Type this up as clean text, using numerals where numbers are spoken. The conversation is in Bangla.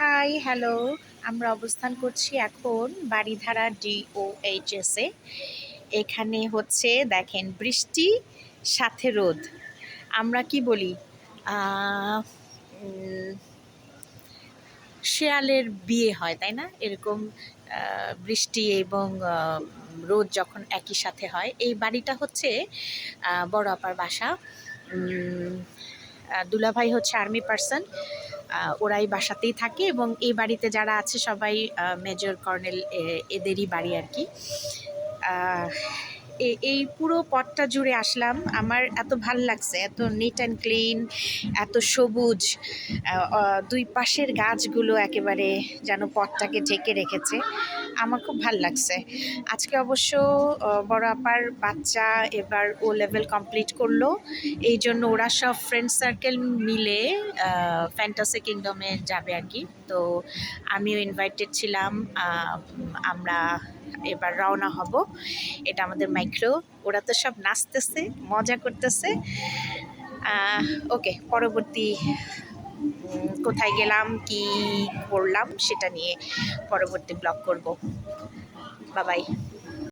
High, hello. আমরা অবস্থান করছি এখন বারিধারা DOHS এ। এখানে হচ্ছে দেখেন বৃষ্টি সাথে রোদ। আমরা কি বলি উম, শেয়ালের বিয়ে হয় তাই না? এরকম বৃষ্টি এবং রোদ যখন একই সাথে হয়। এই বাড়িটা হচ্ছে বড় আপার বাসা। উম, দুলাভাই হচ্ছে আর্মি পার্সন, ওরাই বাসাতেই থাকে এবং এই বাড়িতে যারা আছে সবাই মেজর কর্নেল এদেরই বাড়ি আর কি। এই পুরো পথটা জুড়ে আসলাম, আমার এত ভাল লাগছে, এত নিট অ্যান্ড ক্লিন, এত সবুজ। দুই পাশের গাছগুলো একেবারে যেন পথটাকে ঢেকে রেখেছে। আমার খুব ভাল লাগছে। আজকে অবশ্য বড় আপার বাচ্চা এবার ও লেভেল কমপ্লিট করলো, এই জন্য ওরা সব ফ্রেন্ড সার্কেল মিলে ফ্যান্টাসি কিংডমে যাবে আর কি। তো আমিও ইনভাইটেড ছিলাম। আমরা এবার রওনা হব। এটা আমাদের মাইক্রো। ওরা তো সব নাচতেছে, মজা করতেছে। ওকে, পরবর্তী কোথায় গেলাম, কি করলাম সেটা নিয়ে পরবর্তী ব্লগ করব। Bye bye.